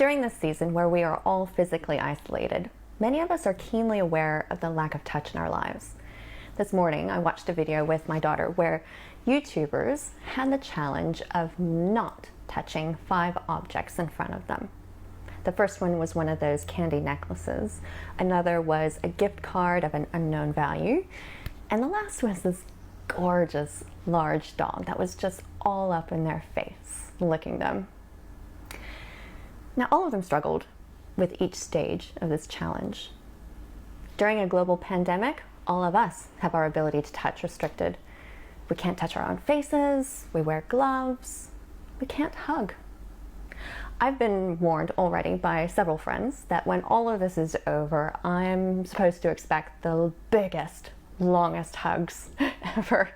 During this season where we are all physically isolated, many of us are keenly aware of the lack of touch in our lives. This morning, I watched a video with my daughter where YouTubers had the challenge of not touching 5 objects in front of them. The first one was one of those candy necklaces. Another was a gift card of an unknown value. And the last was this gorgeous large dog that was just all up in their face, licking them. Now, all of them struggled with each stage of this challenge. During a global pandemic, all of us have our ability to touch restricted. We can't touch our own faces, we wear gloves, we can't hug. I've been warned already by several friends that when all of this is over, I'm supposed to expect the biggest, longest hugs ever.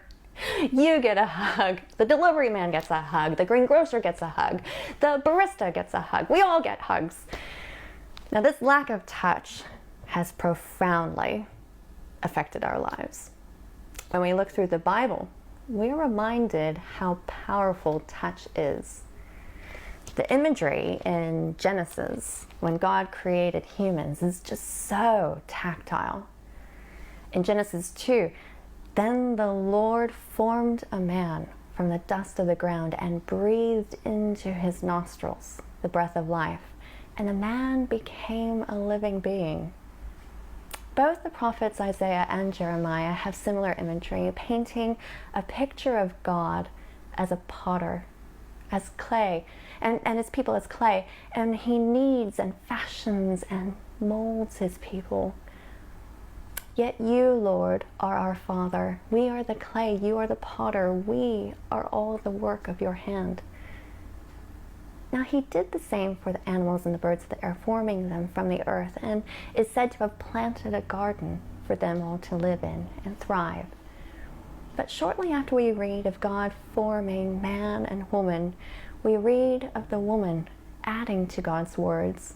You get a hug, the delivery man gets a hug, the greengrocer gets a hug, the barista gets a hug, we all get hugs. Now, this lack of touch has profoundly affected our lives. When we look through the Bible, we're reminded how powerful touch is. The imagery in Genesis, when God created humans, is just so tactile. In Genesis 2, then the Lord formed a man from the dust of the ground and breathed into his nostrils the breath of life, and the man became a living being. Both the prophets Isaiah and Jeremiah have similar imagery, painting a picture of God as a potter, as clay, and his people as clay, and he kneads and fashions and molds his people. Yet you, Lord, are our Father. We are the clay, you are the potter. We are all the work of your hand. Now, he did the same for the animals and the birds of the air, forming them from the earth, and is said to have planted a garden for them all to live in and thrive. But shortly after we read of God forming man and woman, we read of the woman adding to God's words.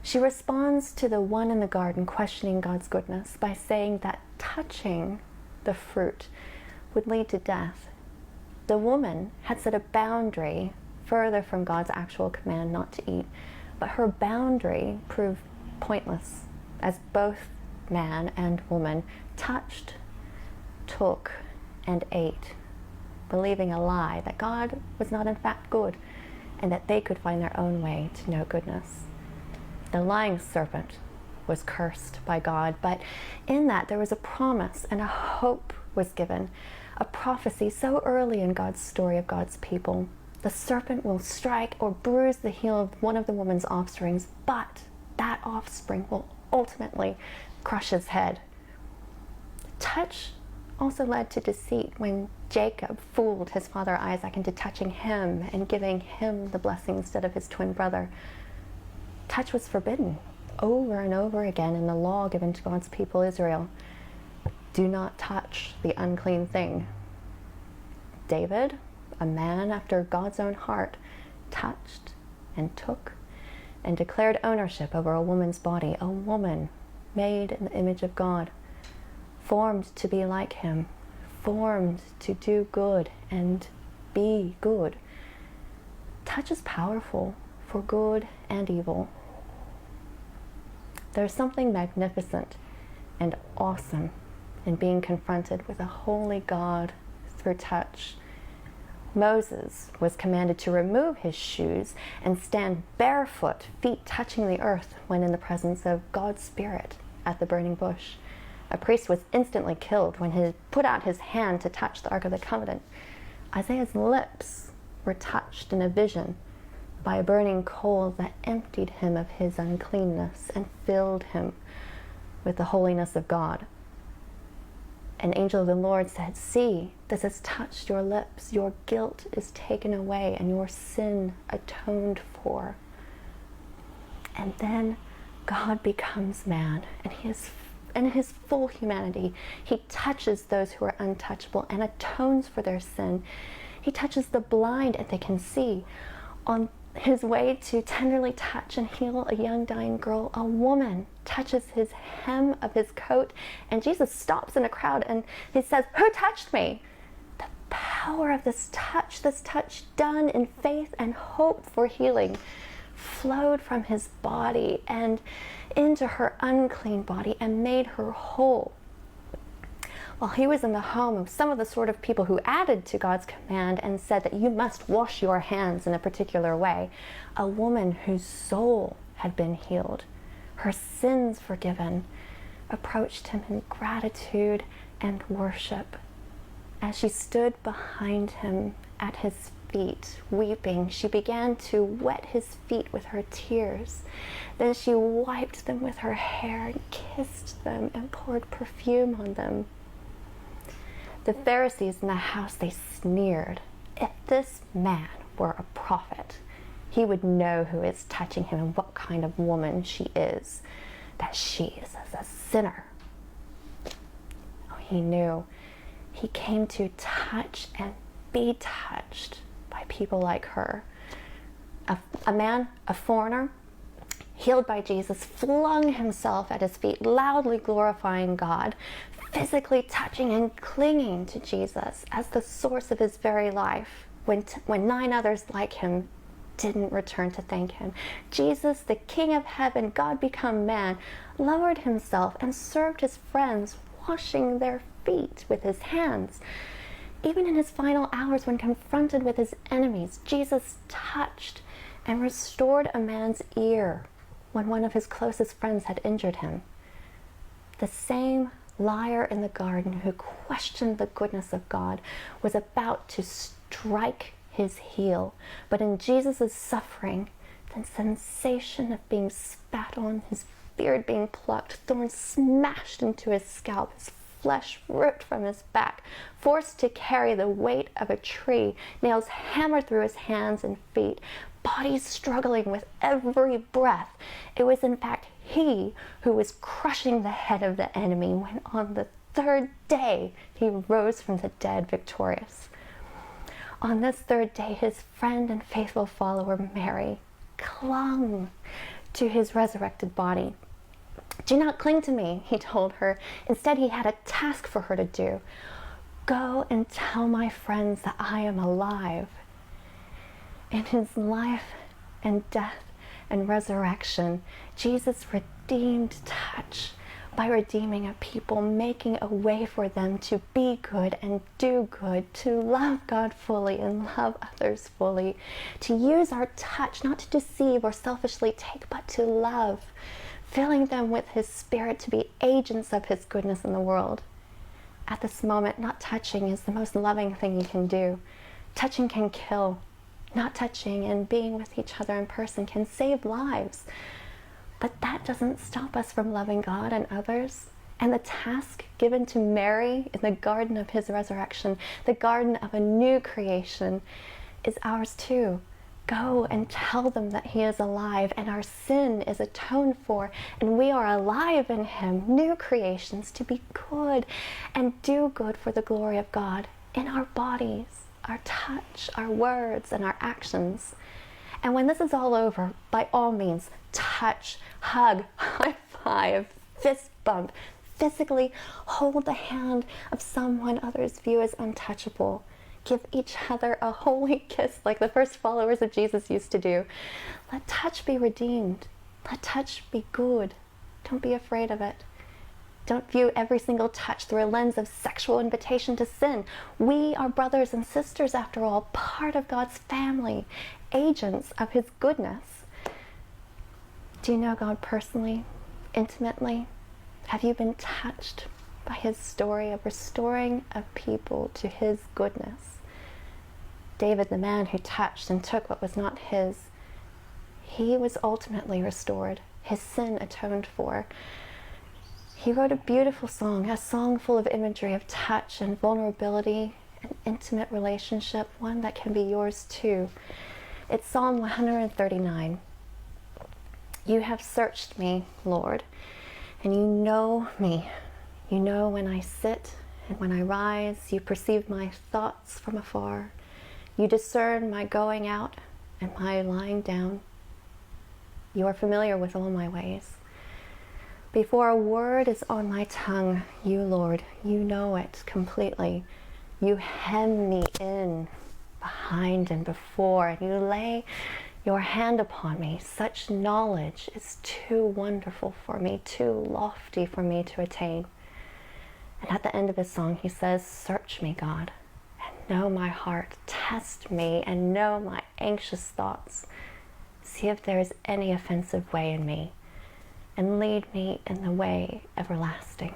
She responds to the one in the garden questioning God's goodness by saying that touching the fruit would lead to death. The woman had set a boundary further from God's actual command not to eat, but her boundary proved pointless as both man and woman touched, took, and ate, believing a lie that God was not in fact good and that they could find their own way to know goodness. The lying serpent was cursed by God, but in that there was a promise and a hope was given, a prophecy so early in God's story of God's people. The serpent will strike or bruise the heel of one of the woman's offsprings, but that offspring will ultimately crush his head. Touch also led to deceit when Jacob fooled his father Isaac into touching him and giving him the blessing instead of his twin brother. Touch was forbidden over and over again in the law given to God's people Israel. Do not touch the unclean thing. David, a man after God's own heart, touched and took and declared ownership over a woman's body, a woman made in the image of God, formed to be like him, formed to do good and be good. Touch is powerful for good and evil. There's something magnificent and awesome in being confronted with a holy God through touch. Moses was commanded to remove his shoes and stand barefoot, feet touching the earth, when in the presence of God's Spirit at the burning bush. A priest was instantly killed when he put out his hand to touch the Ark of the Covenant. Isaiah's lips were touched in a vision by a burning coal that emptied him of his uncleanness and filled him with the holiness of God. An angel of the Lord said, "See, this has touched your lips. Your guilt is taken away and your sin atoned for." And then God becomes man, and in his full humanity, he touches those who are untouchable and atones for their sin. He touches the blind and they can see. On his way to tenderly touch and heal a young dying girl, a woman touches his hem of his coat, and Jesus stops in a crowd and he says, "Who touched me?" The power of this touch done in faith and hope for healing, flowed from his body and into her unclean body and made her whole. While he was in the home of some of the sort of people who added to God's command and said that you must wash your hands in a particular way, a woman whose soul had been healed, her sins forgiven, approached him in gratitude and worship. As she stood behind him at his feet, weeping, she began to wet his feet with her tears. Then she wiped them with her hair and kissed them and poured perfume on them. The Pharisees in the house, they sneered. If this man were a prophet, he would know who is touching him and what kind of woman she is, that she is a sinner. Oh, he knew. He came to touch and be touched by people like her. A man, a foreigner, healed by Jesus, flung himself at his feet, loudly glorifying God, physically touching and clinging to Jesus as the source of his very life, when 9 others like him didn't return to thank him. Jesus, the King of heaven, God become man, lowered himself and served his friends, washing their feet with his hands. Even in his final hours, when confronted with his enemies, Jesus touched and restored a man's ear when one of his closest friends had injured him. The same liar in the garden who questioned the goodness of God was about to strike his heel, but in Jesus' suffering, the sensation of being spat on, his beard being plucked, thorns smashed into his scalp, his flesh ripped from his back, forced to carry the weight of a tree, nails hammered through his hands and feet, bodies struggling with every breath. It was in fact he who was crushing the head of the enemy when on the 3rd day he rose from the dead victorious. On this 3rd day, his friend and faithful follower Mary clung to his resurrected body. Do not cling to me, he told her. Instead, he had a task for her to do. Go and tell my friends that I am alive. In his life and death and resurrection, Jesus redeemed touch by redeeming a people, making a way for them to be good and do good, to love God fully and love others fully, to use our touch not to deceive or selfishly take, but to love, filling them with his Spirit to be agents of his goodness in the world. At this moment, not touching is the most loving thing you can do. Touching can kill. Not touching and being with each other in person can save lives. But that doesn't stop us from loving God and others. And the task given to Mary in the garden of his resurrection, the garden of a new creation, is ours too. Go and tell them that he is alive and our sin is atoned for, and we are alive in him, new creations to be good and do good for the glory of God in our bodies, our touch, our words, and our actions. And when this is all over, by all means, touch, hug, high five, fist bump, physically hold the hand of someone others view as untouchable. Give each other a holy kiss like the first followers of Jesus used to do. Let touch be redeemed. Let touch be good. Don't be afraid of it. Don't view every single touch through a lens of sexual invitation to sin. We are brothers and sisters, after all, part of God's family, agents of his goodness. Do you know God personally, intimately? Have you been touched by his story of restoring a people to his goodness? David, the man who touched and took what was not his, he was ultimately restored, his sin atoned for. He wrote a beautiful song, a song full of imagery of touch and vulnerability and intimate relationship, one that can be yours too. It's Psalm 139. You have searched me, Lord, and you know me. You know when I sit and when I rise. You perceive my thoughts from afar. You discern my going out and my lying down. You are familiar with all my ways. Before a word is on my tongue, you, Lord, you know it completely. You hem me in behind and before, and you lay your hand upon me. Such knowledge is too wonderful for me, too lofty for me to attain. And at the end of his song, he says, search me, God, and know my heart. Test me and know my anxious thoughts. See if there is any offensive way in me, and lead me in the way everlasting.